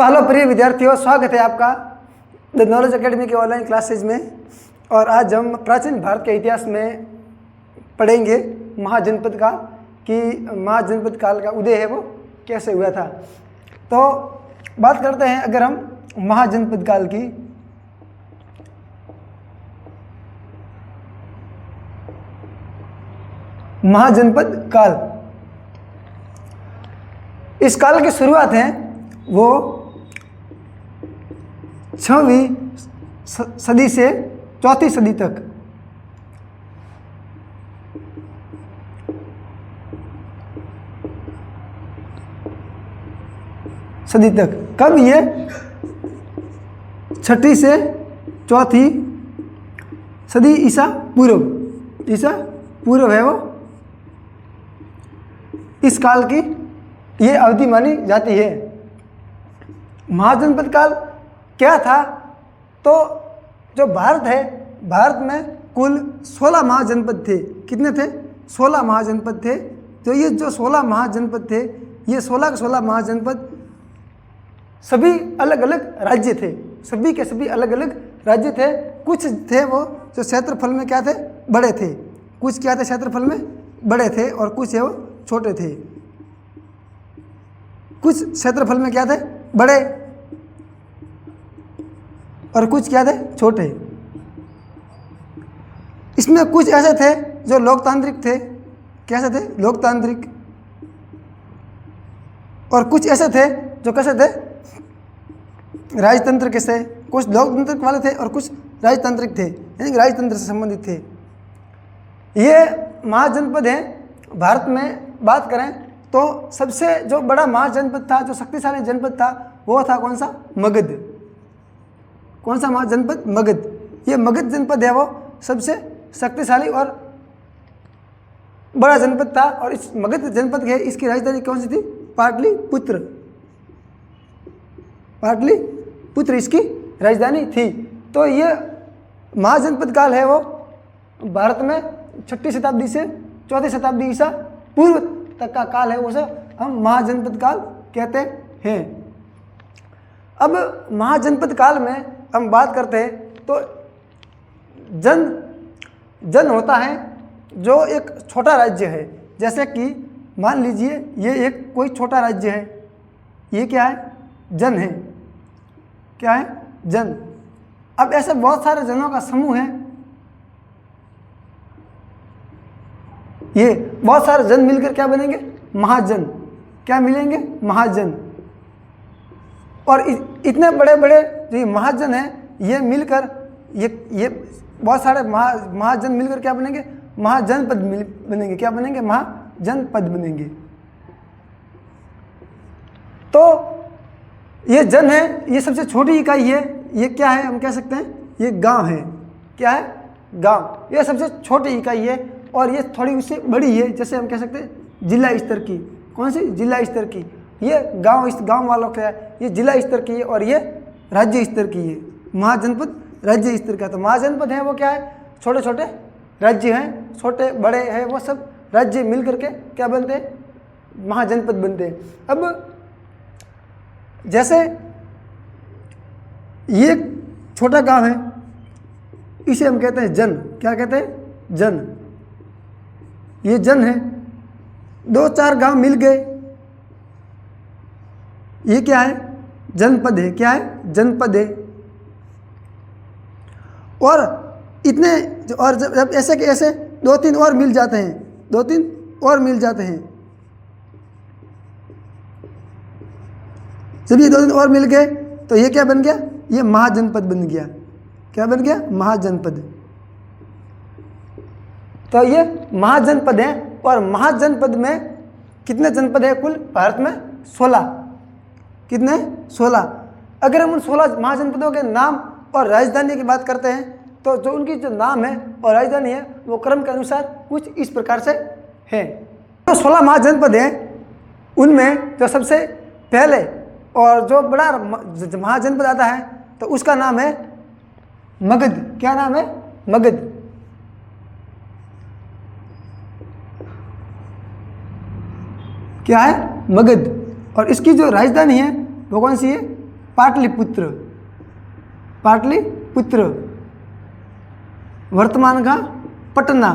तो हेलो प्रिय विद्यार्थियों, स्वागत है आपका द नॉलेज एकेडमी के ऑनलाइन क्लासेज में। और आज हम प्राचीन भारत के इतिहास में पढ़ेंगे महाजनपद काल कि महाजनपद काल का उदय है वो कैसे हुआ था। तो बात करते हैं अगर हम महाजनपद काल की। महाजनपद काल, इस काल की शुरुआत है वो 6वीं सदी से 4वीं सदी तक। कब ये 6वीं से 4वीं सदी ईसा पूर्व है वो। इस काल की ये अवधि मानी जाती है। महाजनपद काल क्या था? तो जो भारत है, भारत में कुल 16 महाजनपद थे। कितने थे? 16 महाजनपद थे। तो ये जो 16 महाजनपद थे, ये 16 के 16 महाजनपद सभी अलग अलग राज्य थे। सभी के सभी अलग अलग राज्य थे। कुछ थे वो जो क्षेत्रफल में क्या थे? बड़े थे। कुछ क्या थे? क्षेत्रफल में बड़े थे और कुछ है वो छोटे थे। कुछ क्षेत्रफल में क्या थे? बड़े और कुछ क्या थे? छोटे। इसमें कुछ ऐसे थे जो लोकतांत्रिक थे। कैसे थे? लोकतांत्रिक। और कुछ ऐसे थे जो कैसे थे? राजतंत्र के से। कुछ लोकतंत्र वाले थे और कुछ राजतांत्रिक थे, यानी राजतंत्र से संबंधित थे। ये महाजनपद हैं। भारत में बात करें तो सबसे जो बड़ा महाजनपद था, जो शक्तिशाली जनपद था, वो था कौन सा? मगध। कौन सा महाजनपद? मगध। ये मगध जनपद है वो सबसे शक्तिशाली और बड़ा जनपद था। और इस मगध जनपद के इसकी राजधानी कौन सी थी? पाटलिपुत्र। पाटलिपुत्र इसकी राजधानी थी। तो ये महाजनपद काल है वो भारत में 6वीं शताब्दी से 4वीं शताब्दी ईसा पूर्व तक का काल है, उसे हम महाजनपद काल कहते हैं। अब महाजनपद काल में हम बात करते हैं तो जन होता है जो एक छोटा राज्य है। जैसे कि मान लीजिए ये एक कोई छोटा राज्य है। ये क्या है? जन है। क्या है? जन। अब ऐसे बहुत सारे जनों का समूह है। ये बहुत सारे जन मिलकर क्या बनेंगे? महाजन। क्या मिलेंगे? महाजन। और इतने बड़े बड़े जो ये महाजन हैं, ये मिलकर ये बहुत सारे महाजन मिलकर क्या बनेंगे? महाजनपद बनेंगे। क्या बनेंगे? महाजनपद बनेंगे। तो ये जन है, ये सबसे छोटी इकाई है। ये क्या है? हम कह सकते हैं ये गांव है। क्या है? गांव। ये सबसे छोटी इकाई है और ये थोड़ी उससे बड़ी है। जैसे हम कह सकते हैं जिला स्तर की। कौन सी? जिला स्तर की। ये गांव वालों का है, ये जिला स्तर की है और ये राज्य स्तर की है। महाजनपद राज्य स्तर का। तो महाजनपद है वो क्या है? छोटे छोटे राज्य हैं, छोटे बड़े हैं, वो सब राज्य मिल करके क्या बनते हैं? महाजनपद बनते हैं। अब जैसे ये छोटा गांव है, इसे हम कहते हैं जन। क्या कहते हैं? जन। ये जन है। 2-4 गांव मिल गए, ये क्या है? जनपद है। क्या है? जनपद है। और इतने और जब ऐसे के ऐसे 2-3 और मिल जाते हैं, 2-3 और मिल जाते हैं। जब ये 2-3 और मिल गए तो ये क्या बन गया? ये महाजनपद बन गया। क्या बन गया? महाजनपद। तो ये महाजनपद है। और महाजनपद में कितने जनपद है कुल? भारत में 16। कितने? 16। अगर हम उन 16 महाजनपदों के नाम और राजधानी की बात करते हैं तो जो उनकी जो नाम है और राजधानी है वो क्रम के अनुसार कुछ इस प्रकार से है। तो 16 महाजनपद हैं, उनमें जो सबसे पहले और जो बड़ा महाजनपद आता है तो उसका नाम है मगध। क्या नाम है? मगध। क्या है? मगध। और इसकी जो राजधानी है वो कौन सी है? पाटलिपुत्र, पाटलिपुत्र। वर्तमान का पटना।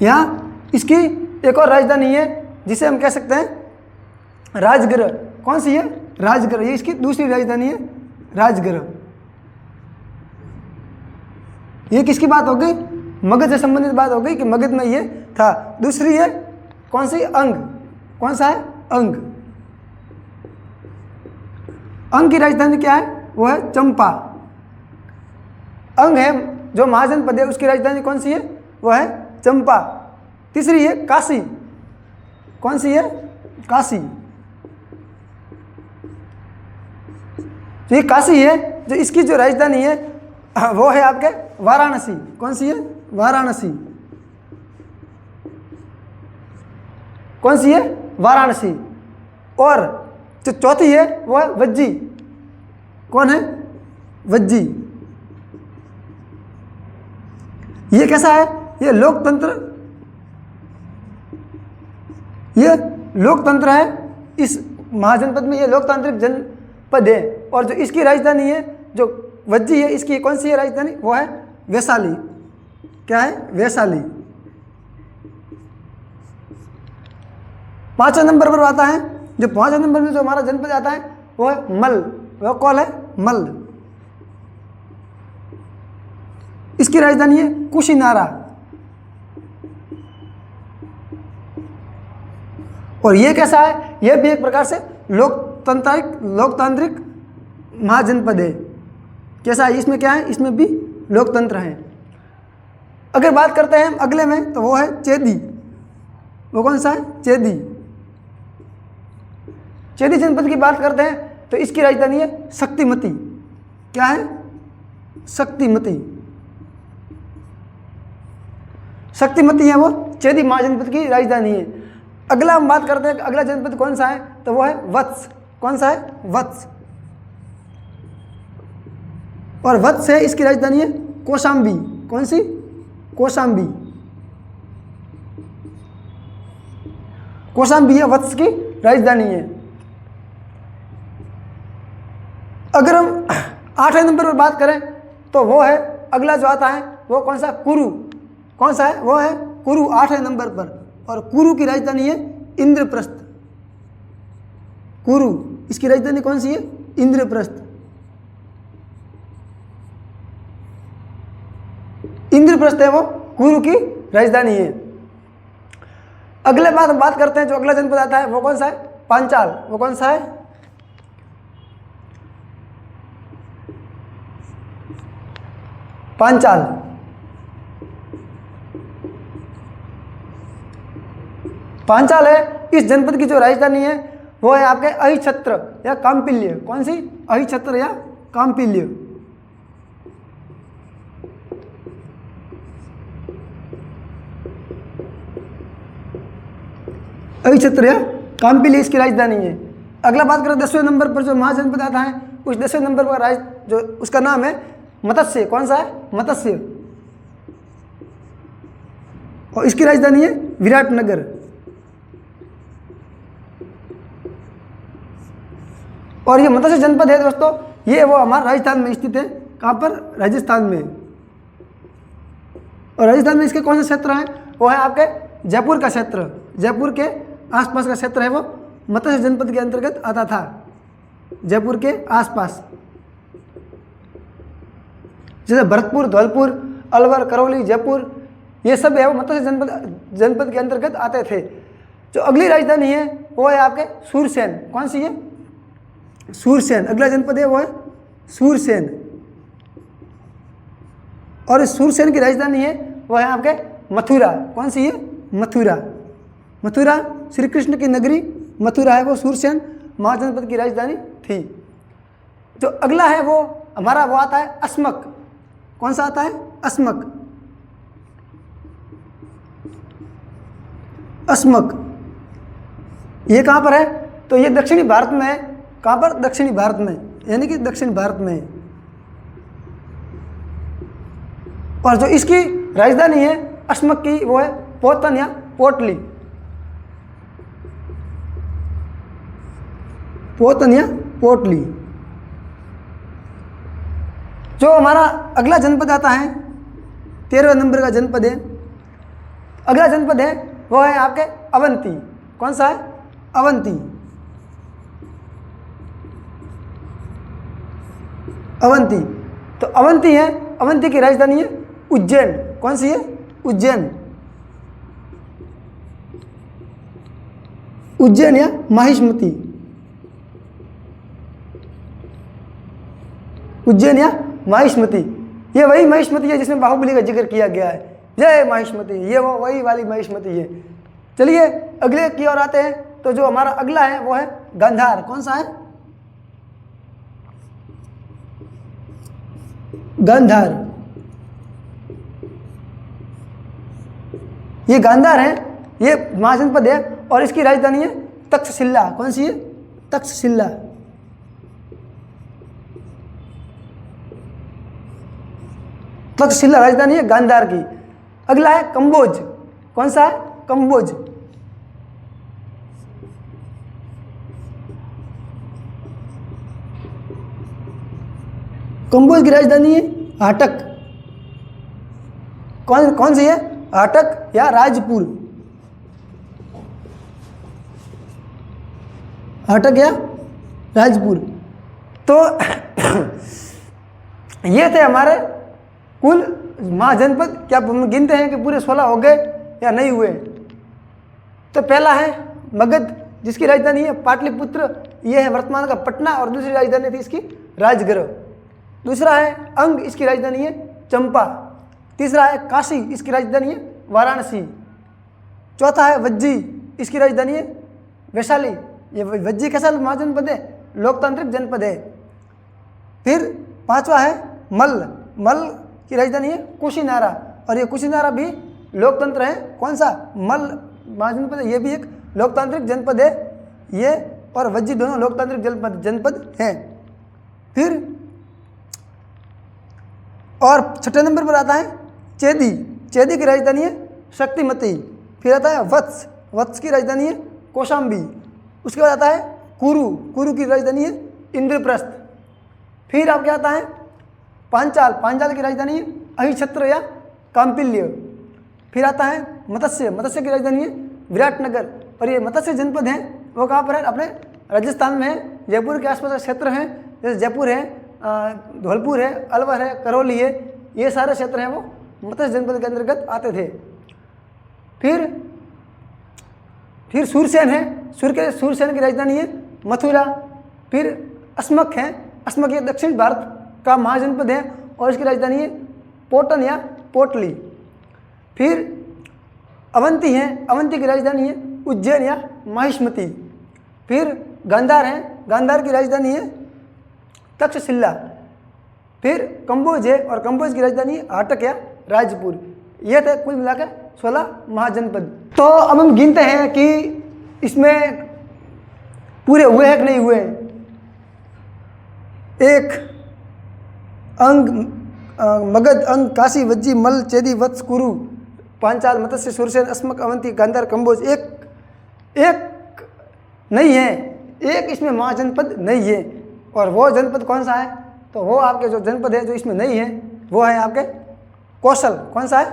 यहाँ इसकी एक और राजधानी है जिसे हम कह सकते हैं राजगृह। कौन सी है? राजगृह। ये इसकी दूसरी राजधानी है, राजगृह। ये किसकी बात हो गई? मगध से संबंधित बात हो गई कि मगध में ये था। दूसरी है कौन सी? अंग। कौन सा है? अंग। अंग की राजधानी क्या है? वो है चंपा। अंग है जो महाजनपद है, उसकी राजधानी कौन सी है? वो है चंपा। तीसरी है काशी। कौन सी है? काशी। तो ये काशी है, जो इसकी जो राजधानी है वो है आपके वाराणसी। कौन सी है? वाराणसी। कौन सी है? वाराणसी। और जो चौथी है वो है वज्जी। कौन है? वज्जी। ये कैसा है? ये लोकतंत्र, ये लोकतंत्र है। इस महाजनपद में ये लोकतांत्रिक जनपद है। और जो इसकी राजधानी है, जो वज्जी है, इसकी कौन सी है राजधानी? वो है वैशाली। क्या है? वैशाली। 5वें नंबर पर आता है, जो 5वें नंबर में जो हमारा जनपद आता है वो है मल। वो कौन है? मल। इसकी राजधानी है कुशीनारा। और ये कैसा है? ये भी एक प्रकार से लोकतांत्रिक महाजनपद है। कैसा है? इसमें क्या है? इसमें भी लोकतंत्र है। अगर बात करते हैं अगले में, तो वो है चेदी। वो कौन सा है? चेदी। चेदी जनपद की बात करते हैं तो इसकी राजधानी है शक्तिमती। क्या है? शक्तिमती। शक्तिमती है वो चेदी महाजनपद की राजधानी है। अगला हम बात करते हैं, अगला जनपद कौन सा है? तो वो है वत्स। कौन सा है? वत्स। और वत्स है, इसकी राजधानी है कौशाम्बी। कौन सी? कौशाम्बी। कौशाम्बी है वत्स की राजधानी है। अगर हम 8वें नंबर पर बात करें तो वो है, अगला जो आता है वो कौन सा? कुरु। कौन सा है? वो है कुरु 8वें नंबर पर। और कुरु की राजधानी है इंद्रप्रस्थ। कुरु, इसकी राजधानी कौन सी है? इंद्रप्रस्थ। इंद्रप्रस्थ है वो कुरु की राजधानी है। अगले बात हम बात करते हैं, जो अगला जनपद आता है वो कौन सा है? पांचाल। वो कौन सा है? पांचाल। पांचाल है, इस जनपद की जो राजधानी है वो है आपके अहिछत्र या काम्पिल्य। कौन सी? अहिछत्र या काम्पिल्य। अहिछत्र या काम्पिल्य इसकी राजधानी है। अगला बात करें 10वें नंबर पर जो महाजनपद आता है, उस 10वें नंबर पर जो उसका नाम है मत्स्य। कौन सा है? मत्स्य। और इसकी राजधानी है विराटनगर। और ये मत्स्य जनपद है दोस्तों, ये वो हमारा राजस्थान में स्थित है। कहाँ पर? राजस्थान में। और राजस्थान में इसके कौन से क्षेत्र हैं? वो है आपके जयपुर का क्षेत्र। जयपुर के आसपास का क्षेत्र है वो मत्स्य जनपद के अंतर्गत आता था। जयपुर के आसपास, जैसे भरतपुर, धौलपुर, अलवर, करौली, जयपुर, ये सब है वो मत्स्य जनपद के अंतर्गत आते थे। जो अगली राजधानी है वो है आपके सूरसेन। कौन सी है? सूरसेन। अगला जनपद है वो है सूरसेन। और इस सूरसेन की राजधानी है वो है आपके मथुरा। कौन सी है? मथुरा। मथुरा श्री कृष्ण की नगरी मथुरा है वो सूरसेन महाजनपद की राजधानी थी। जो अगला है वो हमारा वो आता है अस्मक। कौन सा आता है? अस्मक। अस्मक ये कहाँ पर है? तो ये दक्षिणी भारत में है। कहाँ पर? दक्षिणी भारत में, यानी कि दक्षिण भारत में है। और जो इसकी राजधानी है अस्मक की वो है पोतन या पोटली। पोतन या पोटली। जो हमारा अगला जनपद आता है 13वें नंबर का जनपद है, अगला जनपद है वो है आपके अवंती। कौन सा है? अवंती। अवंती, तो अवंती है, अवंती की राजधानी है उज्जैन। कौन सी है? उज्जैन। उज्जैन या माहिष्मती, उज्जैन या माहिष्मती। ये वही माहिष्मती है जिसमें बाहुबली का जिक्र किया गया है। जय माहिष्मती, ये वो वही वाली माहिष्मती है। चलिए अगले की ओर आते हैं। तो जो हमारा अगला है वो है गांधार। कौन सा है? गांधार। ये गांधार है, ये महाजनपद है और इसकी राजधानी है तक्षशिला। कौन सी है? तक्षशिला। तक्षशिला राजधानी है गांधार की। अगला है कंबोज। कौन सा है? कंबोज। कंबोज की राजधानी है हाटक। कौन सी है? हाटक या राजपुर। हाटक या राजपुर। तो ये थे हमारे कुल महाजनपद। क्या हम गिनते हैं कि पूरे 16 हो गए या नहीं हुए? तो पहला है मगध, जिसकी राजधानी है पाटलिपुत्र। ये है वर्तमान का पटना और दूसरी राजधानी थी इसकी राजगृह। दूसरा है अंग, इसकी राजधानी है चंपा। तीसरा है काशी, इसकी राजधानी है वाराणसी। चौथा है वज्जी, इसकी राजधानी है वैशाली। ये वज्जी कैसा महाजनपद है? लोकतांत्रिक जनपद है। फिर पांचवा है मल्ल, मल्ल की राजधानी है कुशीनारा और ये कुशीनारा भी लोकतंत्र है। कौन सा? मल्ल महाजनपद है, ये भी एक लोकतांत्रिक जनपद है। ये और वज्जी दोनों लोकतांत्रिक जनपद हैं। फिर और छठे नंबर पर आता है चेदी। चेदी की राजधानी है शक्तिमती। फिर आता है वत्स, वत्स की राजधानी है कौशाम्बी। उसके बाद आता है कुरु, कुरु की राजधानी है इंद्रप्रस्थ। फिर आपके आता है पांचाल, पांचाल की राजधानी है अहिछत्र या काम्पिल्य। फिर आता है मत्स्य, मत्स्य की राजधानी है विराटनगर। और ये मत्स्य जनपद है वो कहाँ पर है? अपने राजस्थान में है। जयपुर के आसपास का क्षेत्र हैं, जैसे जयपुर है, धौलपुर है, अलवर है, करौली है, ये सारे क्षेत्र हैं वो मत्स्य जनपद के अंतर्गत आते थे। फिर सूरसेन है, सूरसेन की राजधानी है मथुरा। फिर अस्मक है, अस्मक ये दक्षिण भारत का महाजनपद है और इसकी राजधानी है पोटन या पोटली। फिर अवंती है, अवंती की राजधानी है उज्जैन या माहिष्मती। फिर गांधार है, गांधार की राजधानी है तक्षशिला। फिर कंबोज है और कंबोज की राजधानी है हाटक या राजपुर। ये थे कुल मिलाकर 16 महाजनपद। तो अब हम गिनते हैं कि इसमें पूरे हुए हैं कि नहीं हुए। एक अंग, मगध, अंग, काशी, वज्जी, मल्ल, चेदी, वत्स, कुरु, पांचाल, मत्स्य, सूरसेन, अस्मक, अवंती, गांधार, कंबोज। एक नहीं है, एक इसमें महाजनपद नहीं है। और वो जनपद कौन सा है? तो वो आपके जो जनपद है जो इसमें नहीं है वो है आपके कौशल। कौन सा है?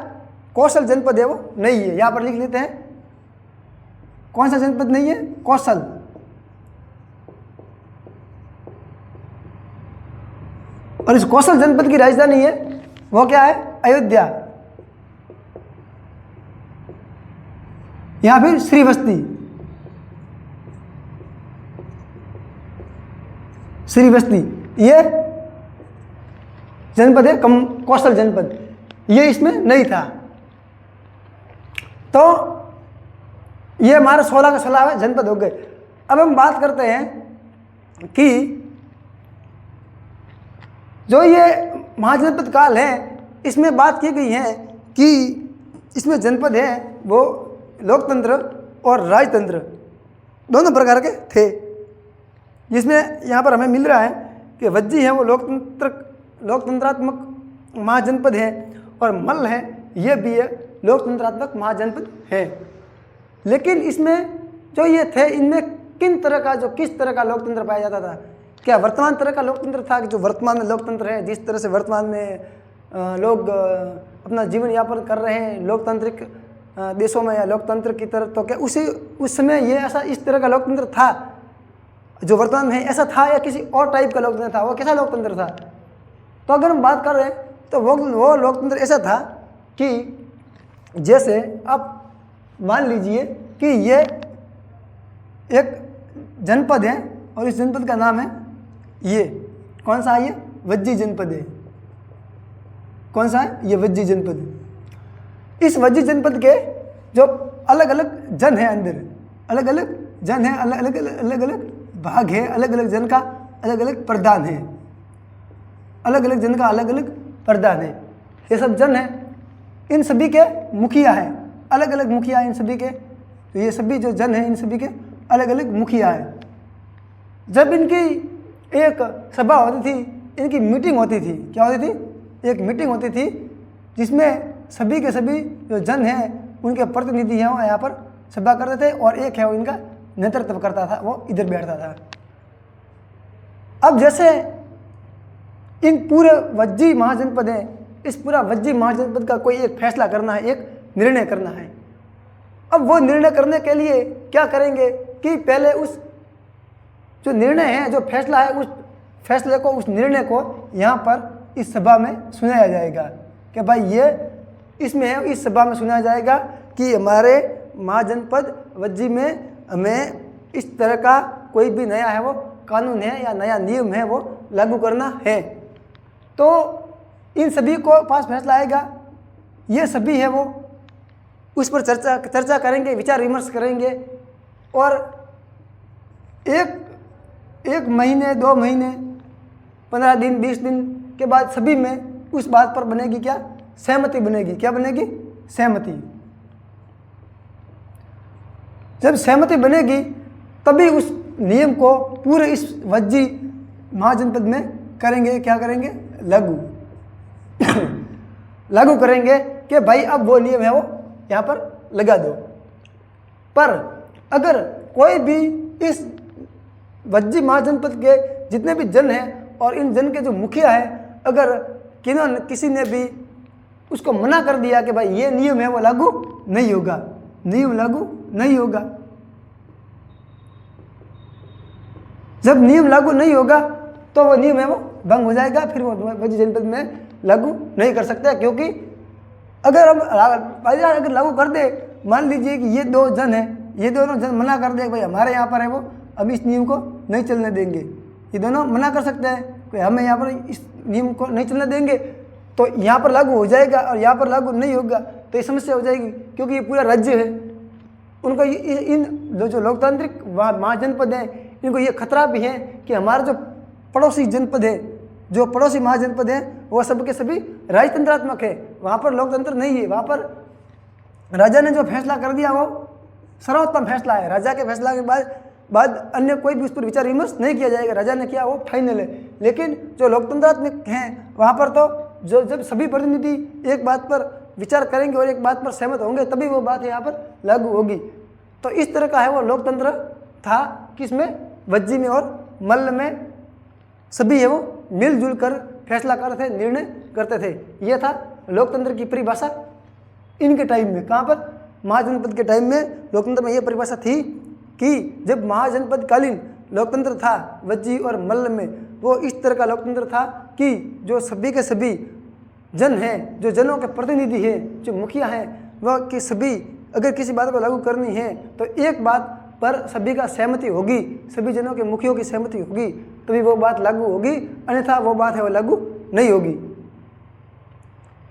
कौशल जनपद है, वो नहीं है। यहाँ पर लिख लेते हैं कौन सा जनपद नहीं है? कौशल। और इस कौशल जनपद की राजधानी है वो क्या है? अयोध्या या फिर श्रीवस्ती। श्रीवस्ती ये जनपद है कौशल जनपद, ये इसमें नहीं था। तो ये हमारे 16 का 16 जनपद हो गए। अब हम बात करते हैं कि जो ये महाजनपद काल है इसमें बात की गई है कि इसमें जनपद है वो लोकतंत्र और राजतंत्र दोनों प्रकार के थे। जिसमें यहाँ पर हमें मिल रहा है कि वज्जी है वो लोकतंत्रात्मक महाजनपद है और मल्ल है ये भी लोकतंत्रात्मक महाजनपद है। लेकिन इसमें जो ये थे इनमें किन तरह का किस तरह का लोकतंत्र पाया जाता था? क्या वर्तमान तरह का लोकतंत्र था कि जो वर्तमान में लोकतंत्र है, जिस तरह से वर्तमान में लोग अपना जीवन यापन कर रहे हैं लोकतांत्रिक देशों में या लोकतंत्र की तरह, तो क्या उस समय ये ऐसा इस तरह का लोकतंत्र था जो वर्तमान में है, ऐसा था या किसी और टाइप का लोकतंत्र था? वो कैसा लोकतंत्र था? तो अगर हम बात कर रहे हैं तो वो लोकतंत्र ऐसा था कि जैसे आप मान लीजिए कि ये एक जनपद है और इस जनपद का नाम है ये, कौन सा है ये? वज्जी जनपद है। कौन सा है? ये वज्जी जनपद है। इस वज्जी जनपद के जो अलग अलग जन है, अंदर अलग अलग जन है, अलग अलग भाग है, अलग अलग जन का अलग अलग प्रधान है, अलग अलग जन का अलग अलग प्रधान है। ये सब जन है, इन सभी के मुखिया हैं, अलग अलग मुखिया इन सभी के। तो ये सभी जो जन है इन सभी के अलग अलग मुखिया है। जब इनकी एक सभा होती थी, इनकी मीटिंग होती थी, क्या होती थी? एक मीटिंग होती थी जिसमें सभी के सभी जो जन हैं उनके प्रतिनिधि हैं वो यहाँ पर सभा करते थे और एक है वो इनका नेतृत्व करता था, वो इधर बैठता था। अब जैसे इन पूरे वज्जी महाजनपद है, इस पूरा वज्जी महाजनपद का कोई एक फैसला करना है, एक निर्णय करना है। अब वो निर्णय करने के लिए क्या करेंगे कि पहले उस जो निर्णय है, जो फैसला है, उस फैसले को, उस निर्णय को यहाँ पर इस सभा में सुनाया जाएगा कि भाई ये इसमें है। इस सभा में सुनाया जाएगा कि हमारे महाजनपद वज्जी में हमें इस तरह का कोई भी नया है वो कानून है या नया नियम है वो लागू करना है। तो इन सभी को पास फैसला आएगा, ये सभी है वो उस पर चर्चा करेंगे, विचार विमर्श करेंगे और एक महीने, 2 महीने, 15 दिन, 20 दिन के बाद सभी में उस बात पर बनेगी क्या? सहमति बनेगी। क्या बनेगी? सहमति। जब सहमति बनेगी तभी उस नियम को पूरे इस वज्जी महाजनपद में करेंगे, क्या करेंगे? लागू लागू करेंगे कि भाई अब वो नियम है वो यहाँ पर लगा दो। पर अगर कोई भी इस वज्जी महाजनपद के जितने भी जन हैं और इन जन के जो मुखिया हैं, अगर किसी ने भी उसको मना कर दिया कि भाई ये नियम है वो लागू नहीं होगा, नियम लागू नहीं होगा, जब नियम लागू नहीं होगा तो वो नियम है वो भंग हो जाएगा, फिर वो वज्जी जनपद में लागू नहीं कर सकता। क्योंकि अगर हम अगर लागू कर दे, मान लीजिए कि ये 2 जन हैं, ये दोनों जन मना कर दे भाई हमारे यहाँ पर है वो हम इस नियम को नहीं चलने देंगे, ये दोनों मना कर सकते हैं कि हमें यहाँ पर इस नियम को नहीं चलने देंगे, तो यहाँ पर लागू हो जाएगा और यहाँ पर लागू नहीं होगा तो ये समस्या हो जाएगी। क्योंकि ये पूरा राज्य है, उनको इन जो लोकतांत्रिक महाजनपद हैं इनको ये खतरा भी है कि हमारा जो पड़ोसी जनपद है, जो पड़ोसी महाजनपद है वो सब के सभी राजतंत्रात्मक है, वहाँ पर लोकतंत्र नहीं है। वहाँ पर राजा ने जो फैसला कर दिया वो सर्वोत्तम फैसला है, राजा के फैसला के बाद अन्य कोई भी उस पर विचार विमर्श नहीं किया जाएगा, राजा ने किया वो फाइनल है। लेकिन जो लोकतंत्रात्मक हैं वहाँ पर तो जब सभी प्रतिनिधि एक बात पर विचार करेंगे और एक बात पर सहमत होंगे तभी वो बात यहाँ पर लागू होगी। तो इस तरह का है वो लोकतंत्र था, किसमें? वज्जी में और मल्ल में सभी है वो मिलजुल कर फैसला करते थे, निर्णय करते थे। ये था लोकतंत्र की परिभाषा इनके टाइम में। कहाँ पर? महाजनपद के टाइम में लोकतंत्र में ये परिभाषा थी कि जब महाजनपद कालीन लोकतंत्र था वज्जी और मल्ल में, वो इस तरह का लोकतंत्र था कि जो सभी के सभी जन हैं, जो जनों के प्रतिनिधि हैं, जो मुखिया हैं, वह कि सभी अगर किसी बात को लागू करनी है तो एक बात पर सभी का सहमति होगी, सभी जनों के मुखियों की सहमति होगी तभी वो बात लागू होगी, अन्यथा वो बात है वो लागू नहीं होगी।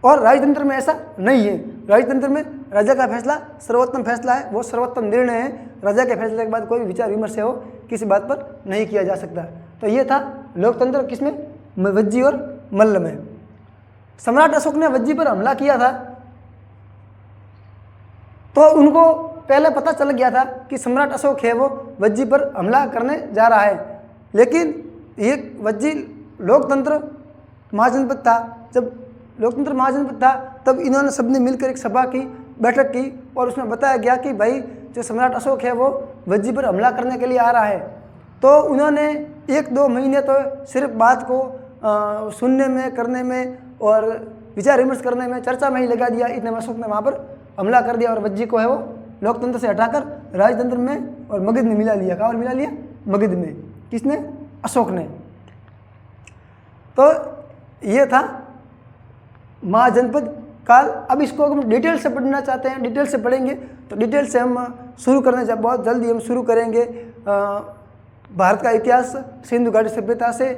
और राजतंत्र में ऐसा नहीं है, राजतंत्र में राजा का फैसला सर्वोत्तम फैसला है, वो सर्वोत्तम निर्णय है। राजा के फैसले के बाद कोई भी विचार विमर्श हो किसी बात पर नहीं किया जा सकता। तो ये था लोकतंत्र किसमें? वज्जी और मल्ल में। सम्राट अशोक ने वज्जी पर हमला किया था तो उनको पहले पता चल गया था कि सम्राट अशोक है वो वज्जी पर हमला करने जा रहा है। लेकिन ये वज्जी लोकतंत्र महाजनपद था, जब लोकतंत्र महाजनपद था तब इन्होंने सबने मिलकर एक सभा की, बैठक की और उसमें बताया गया कि भाई जो सम्राट अशोक है वो वज्जी पर हमला करने के लिए आ रहा है। तो उन्होंने 1-2 महीने तो सिर्फ बात को सुनने में, करने में और विचार विमर्श करने में, चर्चा में ही लगा दिया। इतने में अशोक ने वहाँ पर हमला कर दिया और वज्जी को है वो लोकतंत्र से हटाकर राजतंत्र में और मगध में मिला लिया। कहाँ और मिला लिया? मगध में। किसने? अशोक ने। तो ये था महाजनपद काल। अब इसको हम डिटेल से पढ़ना चाहते हैं, डिटेल से पढ़ेंगे तो डिटेल से हम शुरू करने जा बहुत जल्दी हम शुरू करेंगे भारत का इतिहास सिंधु घाटी सभ्यता से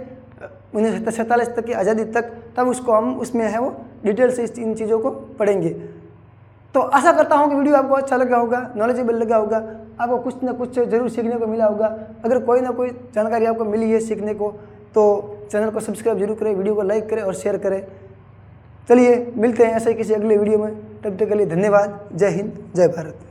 1947 तक की आज़ादी तक। तब उसको हम उसमें है वो डिटेल से इन चीज़ों को पढ़ेंगे। तो आशा करता हूँ कि वीडियो आपको अच्छा लगा होगा, नॉलेजेबल लगा होगा, आपको कुछ ना कुछ जरूर सीखने को मिला होगा। अगर कोई ना कोई जानकारी आपको मिली है सीखने को तो चैनल को सब्सक्राइब जरूर करें, वीडियो को लाइक करें और शेयर करें। चलिए मिलते हैं ऐसे किसी अगले वीडियो में, तब तक के लिए धन्यवाद। जय हिंद, जय भारत।